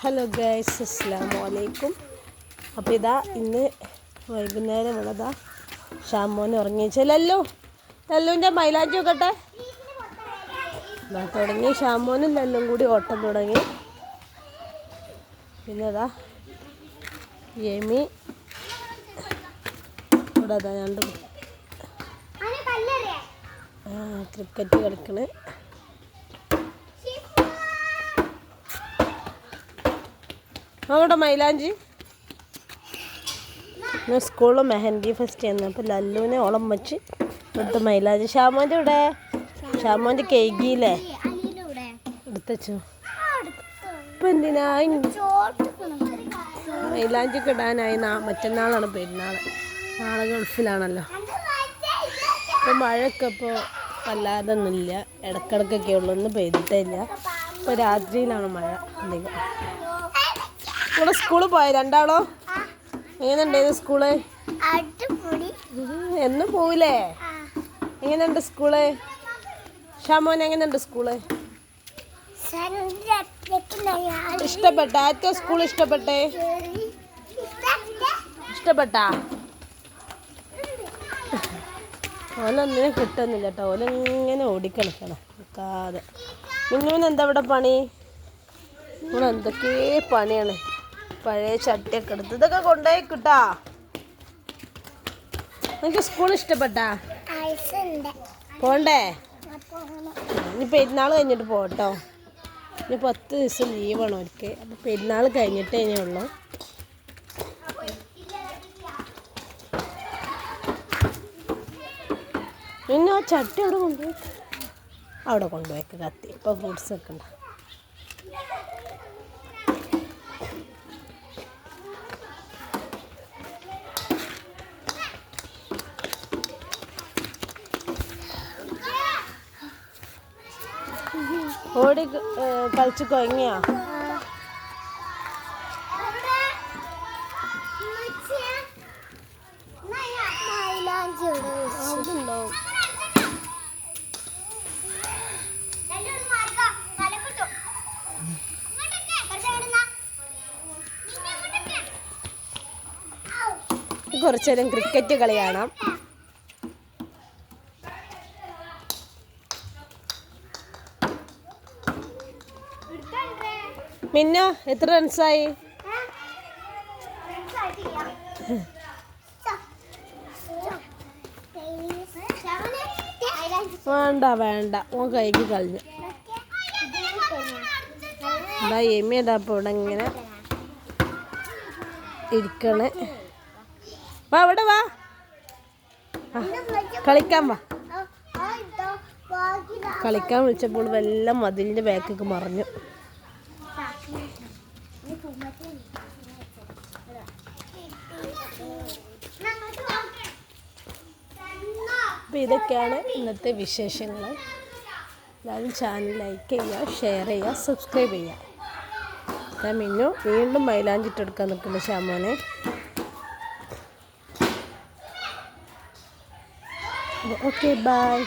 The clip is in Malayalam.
ഹലോ ഗൈസ്, അസ്സലാമു അലൈക്കും. അപ്പോൾ ഇതാ ഇന്ന് വൈകുന്നേരം ഉള്ളതാ ഷാമോന് ഉറങ്ങിച്ച ലല്ലുവിൻ്റെ മൈലാഞ്ചി നോക്കട്ടെ. തുടങ്ങി ഷാമോനും ലല്ലും കൂടി ഓട്ടം തുടങ്ങി. പിന്നെ അതാ യമി ഇവിടെ അതാ രണ്ട് ക്രിക്കറ്റ് കളിക്കണേ. അവിടെ മൈലാഞ്ചി സ്കൂളിൽ മെഹന്തി ഫസ്റ്റ് ചെയ്യുന്നു. അപ്പോൾ ലല്ലുവിനെ ഓളം വെച്ച് ഇവിടുത്തെ മൈലാഞ്ചി ഷാമോൻ്റെ ഇവിടെ ഷാമോൻ്റെ കേക്കിയില്ലേ എടുത്തച്ചോ. ഇപ്പം എന്തിനാ മൈലാഞ്ചിക്ക് ഇടാനായി. മറ്റന്നാളാണ് പെരുന്നാൾ, നാളെ ഗൾഫിലാണല്ലോ. ഇപ്പോൾ മഴയൊക്കെ ഇപ്പോൾ വല്ലാതെ ഒന്നുമില്ല, ഇടക്കിടക്കൊക്കെ ഉള്ളൂ, ഒന്നും പെയ്തിട്ടേ ഇല്ല. ഇപ്പോൾ രാത്രിയിലാണ് മഴ അധികം. ഇവിടെ സ്കൂളിൽ പോയ രണ്ടാളോ? എങ്ങനെയുണ്ടായിരുന്നു സ്കൂള്? എന്നും പോവില്ലേ? എങ്ങനെയുണ്ട് സ്കൂള്? ഷാമോൻ എങ്ങനെയുണ്ട് സ്കൂള്? ഇഷ്ടപ്പെട്ട? ഏറ്റവും സ്കൂൾ ഇഷ്ടപ്പെട്ടേ? ഇഷ്ടപ്പെട്ടാ? ഓനൊന്നിനും കിട്ടുന്നില്ല കേട്ടോ. ഓലിങ്ങനെ ഓടിക്കളിക്കണം നിൽക്കാതെ. മിന്നുവിനെന്താ ഇവിടെ പണി? ഇവിടെ എന്തൊക്കെ പണിയാണ്. പഴയ ചട്ടിയൊക്കെ എടുത്ത് ഇതൊക്കെ കൊണ്ടുപോയി കിട്ടാ. എനിക്ക് സ്കൂൾ ഇഷ്ടപ്പെട്ടാ? പോണ്ടേ? ഇനി പെരുന്നാൾ കഴിഞ്ഞിട്ട് പോകട്ടോ. ഇനി 10 ദിവസം ലീവാണ് അവർക്ക്. അപ്പോൾ പെരുന്നാൾ കഴിഞ്ഞിട്ടേ ഇനി ഉള്ളൂ. പിന്നെ ആ ചട്ടി അവിടെ കൊണ്ടുപോയി കത്തി. ഇപ്പോൾ ഫ്രൂട്ട്സ് ഒക്കെ ഉണ്ട്. ഓടി കളിച്ച് കൊയങ്ങിയാ? ഉണ്ടാവും. കുറച്ചു നേരം ക്രിക്കറ്റ് കളി കാണാം. മിന്നു എത്ര റൺസായി? വേണ്ട ഓൻ കൈക്ക് കളഞ്ഞു. എന്താ യമി അതാ ഇപ്പോൾ ഇവിടെ ഇങ്ങനെ ഇരിക്കണേ. വാ ഇവിടെ വാ, കളിക്കാൻ വാ. കളിക്കാൻ വിളിച്ചപ്പോൾ എല്ലാം മതിലിൻ്റെ ബാക്കൊക്കെ മറിഞ്ഞു. അപ്പോൾ ഇതൊക്കെയാണ് ഇന്നത്തെ വിശേഷങ്ങൾ. എല്ലാവരും ചാനൽ ലൈക്ക് ചെയ്യുക, ഷെയർ ചെയ്യുക, സബ്സ്ക്രൈബ് ചെയ്യുക. ഞാൻ മിന്നു വീണ്ടും മൈലാഞ്ചിട്ടെടുക്കാൻ നിൽക്കുന്നു ഷാമോനെ. Okay, by.